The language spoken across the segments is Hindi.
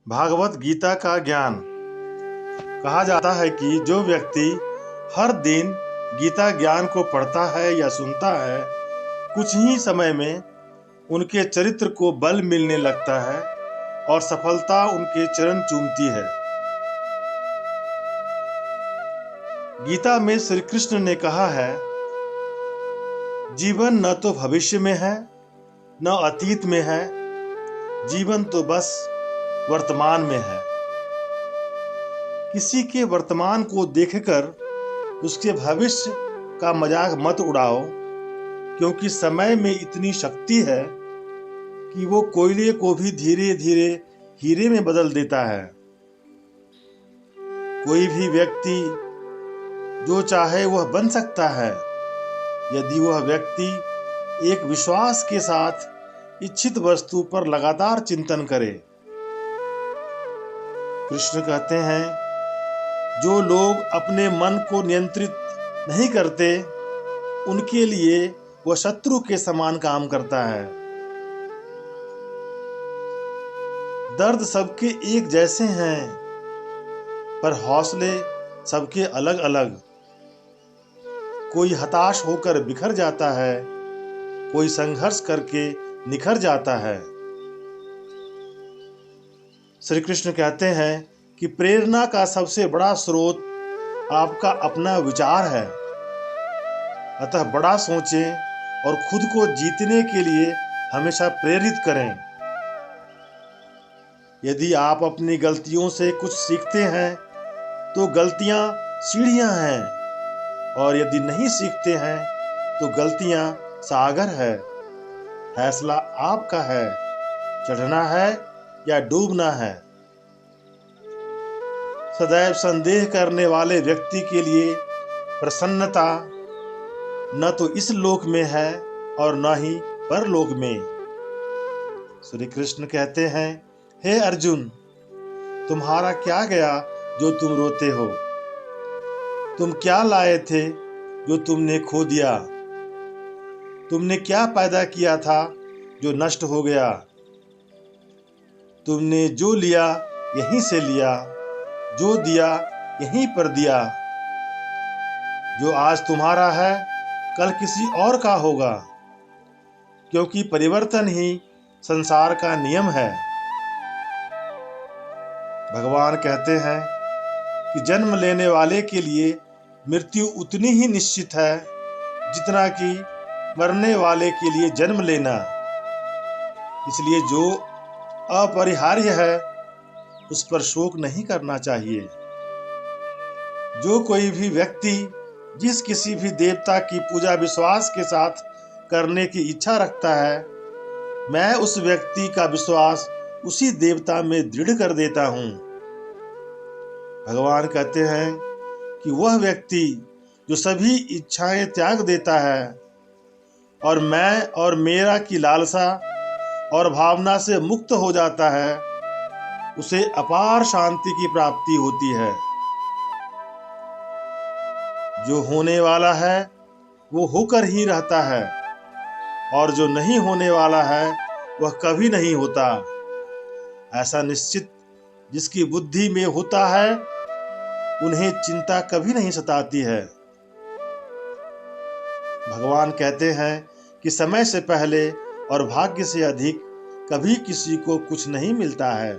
भागवत गीता का ज्ञान। कहा जाता है कि जो व्यक्ति हर दिन गीता ज्ञान को पढ़ता है या सुनता है, कुछ ही समय में उनके चरित्र को बल मिलने लगता है और सफलता उनके चरण चूमती है। गीता में श्री कृष्ण ने कहा है, जीवन न तो भविष्य में है न अतीत में है, जीवन तो बस वर्तमान में है। किसी के वर्तमान को देखकर उसके भविष्य का मजाक मत उड़ाओ, क्योंकि समय में इतनी शक्ति है कि वो कोयले को भी धीरे धीरे हीरे में बदल देता है। कोई भी व्यक्ति जो चाहे वह बन सकता है, यदि वह व्यक्ति एक विश्वास के साथ इच्छित वस्तु पर लगातार चिंतन करे। कृष्ण कहते हैं, जो लोग अपने मन को नियंत्रित नहीं करते, उनके लिए वह शत्रु के समान काम करता है। दर्द सबके एक जैसे हैं, पर हौसले सबके अलग अलग। कोई हताश होकर बिखर जाता है, कोई संघर्ष करके निखर जाता है। श्री कृष्ण कहते हैं कि प्रेरणा का सबसे बड़ा स्रोत आपका अपना विचार है। अतः बड़ा सोचें और खुद को जीतने के लिए हमेशा प्रेरित करें। यदि आप अपनी गलतियों से कुछ सीखते हैं तो गलतियां सीढ़ियां हैं, और यदि नहीं सीखते हैं तो गलतियां सागर है। फैसला आपका है, चढ़ना है या डूबना है। सदैव संदेह करने वाले व्यक्ति के लिए प्रसन्नता न तो इस लोक में है और न ही परलोक में। श्री कृष्ण कहते हैं, हे अर्जुन, तुम्हारा क्या गया जो तुम रोते हो? तुम क्या लाए थे जो तुमने खो दिया? तुमने क्या पैदा किया था जो नष्ट हो गया? तुमने जो लिया यहीं से लिया, जो दिया यहीं पर दिया। जो आज तुम्हारा है कल किसी और का होगा, क्योंकि परिवर्तन ही संसार का नियम है। भगवान कहते हैं कि जन्म लेने वाले के लिए मृत्यु उतनी ही निश्चित है जितना कि मरने वाले के लिए जन्म लेना। इसलिए जो अपरिहार्य है उस पर शोक नहीं करना चाहिए। जो कोई भी व्यक्ति जिस किसी भी देवता की पूजा विश्वास के साथ करने की इच्छा रखता है, मैं उस व्यक्ति का विश्वास उसी देवता में दृढ़ कर देता हूँ। भगवान कहते हैं कि वह व्यक्ति जो सभी इच्छाएं त्याग देता है और मैं और मेरा की लालसा और भावना से मुक्त हो जाता है, उसे अपार शांति की प्राप्ति होती है। जो होने वाला है वो होकर ही रहता है, और जो नहीं होने वाला है वह कभी नहीं होता। ऐसा निश्चित जिसकी बुद्धि में होता है, उन्हें चिंता कभी नहीं सताती है। भगवान कहते हैं कि समय से पहले और भाग्य से अधिक कभी किसी को कुछ नहीं मिलता है।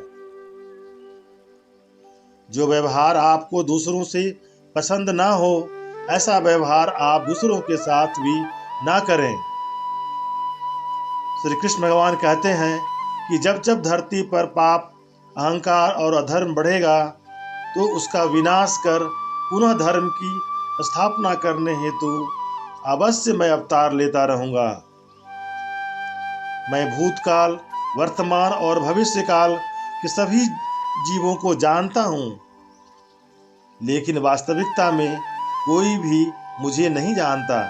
जो व्यवहार आपको दूसरों से पसंद ना हो, ऐसा व्यवहार आप दूसरों के साथ भी ना करें। श्री कृष्ण भगवान कहते हैं कि जब जब धरती पर पाप, अहंकार और अधर्म बढ़ेगा, तो उसका विनाश कर पुनः धर्म की स्थापना करने हेतु अवश्य मैं अवतार लेता रहूंगा। मैं भूतकाल, वर्तमान और भविष्य काल के सभी जीवों को जानता हूं, लेकिन वास्तविकता में कोई भी मुझे नहीं जानता।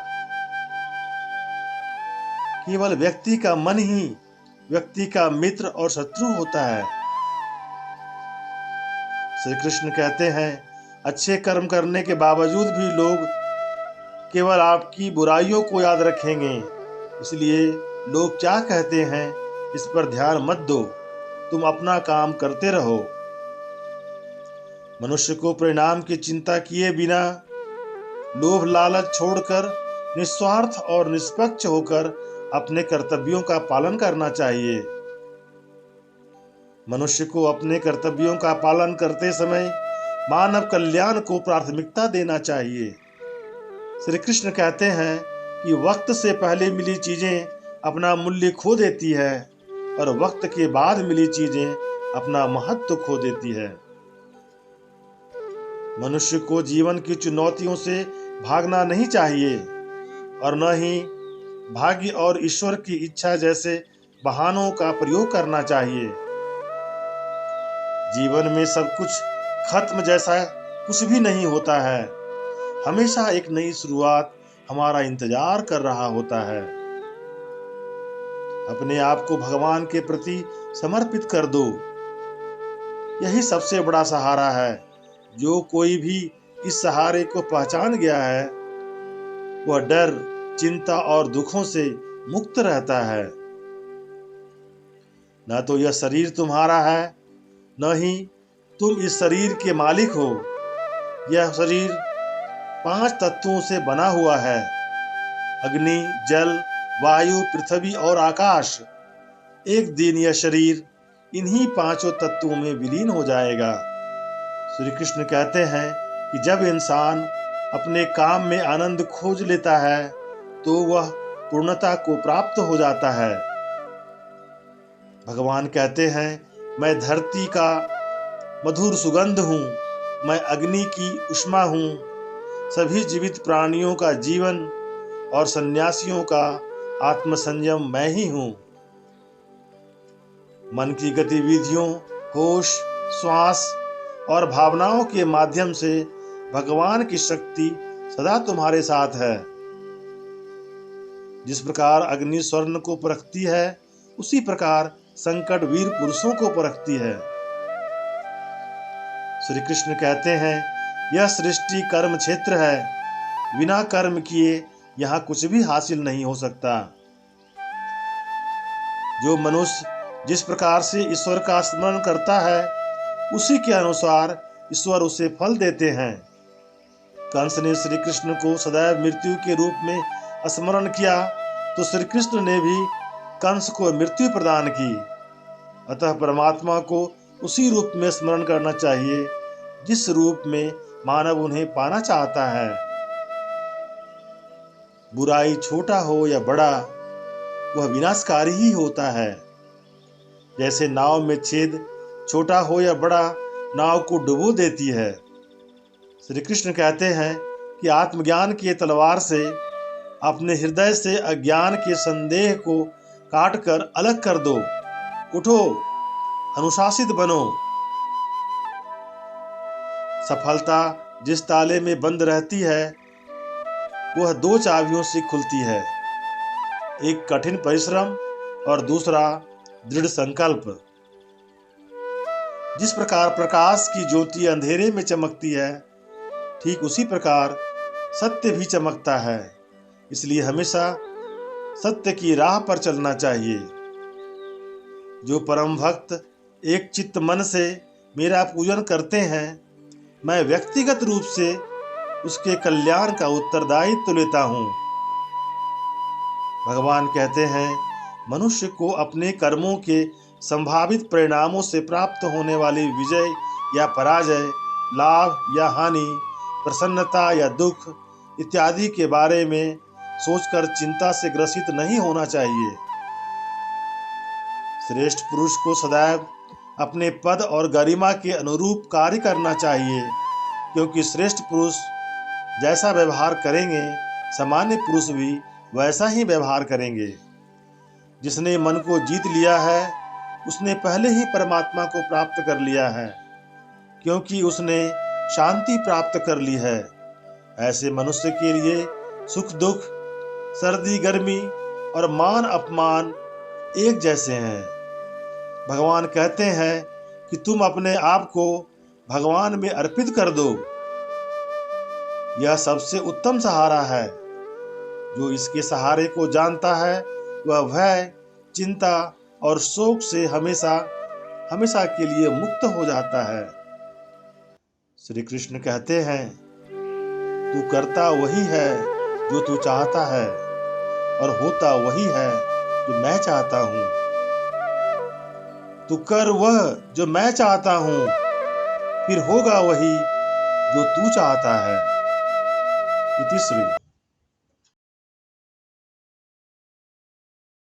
केवल व्यक्ति का मन ही व्यक्ति का मित्र और शत्रु होता है। श्री कृष्ण कहते हैं, अच्छे कर्म करने के बावजूद भी लोग केवल आपकी बुराइयों को याद रखेंगे। इसलिए लोग क्या कहते हैं इस पर ध्यान मत दो, तुम अपना काम करते रहो। मनुष्य को परिणाम की चिंता किए बिना लोभ लालच छोड़कर निस्वार्थ और निष्पक्ष होकर अपने कर्तव्यों का पालन करना चाहिए। मनुष्य को अपने कर्तव्यों का पालन करते समय मानव कल्याण को प्राथमिकता देना चाहिए। श्री कृष्ण कहते हैं कि वक्त से पहले मिली चीजें अपना मूल्य खो देती है और वक्त के बाद मिली चीजें अपना महत्व खो देती है। मनुष्य को जीवन की चुनौतियों से भागना नहीं चाहिए और न ही भाग्य और ईश्वर की इच्छा जैसे बहानों का प्रयोग करना चाहिए। जीवन में सब कुछ खत्म जैसा कुछ भी नहीं होता है। हमेशा एक नई शुरुआत हमारा इंतजार कर रहा होता है। अपने आप को भगवान के प्रति समर्पित कर दो। यही सबसे बड़ा सहारा है। जो कोई भी इस सहारे को पहचान गया है वह डर, चिंता और दुखों से मुक्त रहता है। न तो यह शरीर तुम्हारा है, न ही तुम इस शरीर के मालिक हो। यह शरीर 5 तत्वों से बना हुआ है: अग्नि, जल, वायु, पृथ्वी और आकाश। एक दिन यह शरीर इन्हीं 5 तत्वों में विलीन हो जाएगा। श्री कृष्ण कहते हैं कि जब इंसान अपने काम में आनंद खोज लेता है तो वह पूर्णता को प्राप्त हो जाता है। भगवान कहते हैं, मैं धरती का मधुर सुगंध हूँ, मैं अग्नि की उष्मा हूँ, सभी जीवित प्राणियों का जीवन और सन्यासियों का आत्मसंयम मैं ही हूँ। मन की गतिविधियों, होश, श्वास और भावनाओं के माध्यम से भगवान की शक्ति सदा तुम्हारे साथ है। जिस प्रकार अग्नि स्वर्ण को परखती है, उसी प्रकार संकट वीर पुरुषों को परखती है। श्री कृष्ण कहते हैं, यह सृष्टि कर्म क्षेत्र है। बिना कर्म किए यहाँ कुछ भी हासिल नहीं हो सकता। जो मनुष्य जिस प्रकार से ईश्वर का स्मरण करता है उसी के अनुसार ईश्वर उसे फल देते हैं। कंस ने श्री कृष्ण को सदैव मृत्यु के रूप में स्मरण किया तो श्री कृष्ण ने भी कंस को मृत्यु प्रदान की। अतः परमात्मा को उसी रूप में स्मरण करना चाहिए जिस रूप में मानव उन्हें पाना चाहता है। बुराई छोटा हो या बड़ा, वह विनाशकारी ही होता है। जैसे नाव में छेद छोटा हो या बड़ा, नाव को डुबो देती है। श्री कृष्ण कहते हैं कि आत्मज्ञान की तलवार से अपने हृदय से अज्ञान के संदेह को काटकर अलग कर दो। उठो, अनुशासित बनो। सफलता जिस ताले में बंद रहती है वह 2 चाबियों से खुलती है, एक कठिन परिश्रम और दूसरा दृढ़ संकल्प। जिस प्रकार प्रकाश की ज्योति अंधेरे में चमकती है, ठीक उसी प्रकार सत्य भी चमकता है। इसलिए हमेशा सत्य की राह पर चलना चाहिए। जो परम भक्त एक चित्त मन से मेरा पूजन करते हैं, मैं व्यक्तिगत रूप से उसके कल्याण का उत्तरदायित्व लेता हूँ। भगवान कहते हैं, मनुष्य को अपने कर्मों के संभावित परिणामों से प्राप्त होने वाली विजय या पराजय, लाभ या हानि, प्रसन्नता या दुख इत्यादि के बारे में सोचकर चिंता से ग्रसित नहीं होना चाहिए। श्रेष्ठ पुरुष को सदैव अपने पद और गरिमा के अनुरूप कार्य करना चाहिए, क्योंकि श्रेष्ठ पुरुष जैसा व्यवहार करेंगे, सामान्य पुरुष भी वैसा ही व्यवहार करेंगे। जिसने मन को जीत लिया है उसने पहले ही परमात्मा को प्राप्त कर लिया है, क्योंकि उसने शांति प्राप्त कर ली है। ऐसे मनुष्य के लिए सुख दुख, सर्दी गर्मी और मान अपमान एक जैसे हैं। भगवान कहते हैं कि तुम अपने आप को भगवान में अर्पित कर दो। यह सबसे उत्तम सहारा है। जो इसके सहारे को जानता है वह भय, चिंता और शोक से हमेशा हमेशा के लिए मुक्त हो जाता है। श्री कृष्ण कहते हैं, तू करता वही है जो तू चाहता है और होता वही है जो मैं चाहता हूँ। तू कर वह जो मैं चाहता हूँ, फिर होगा वही जो तू चाहता है। इति श्री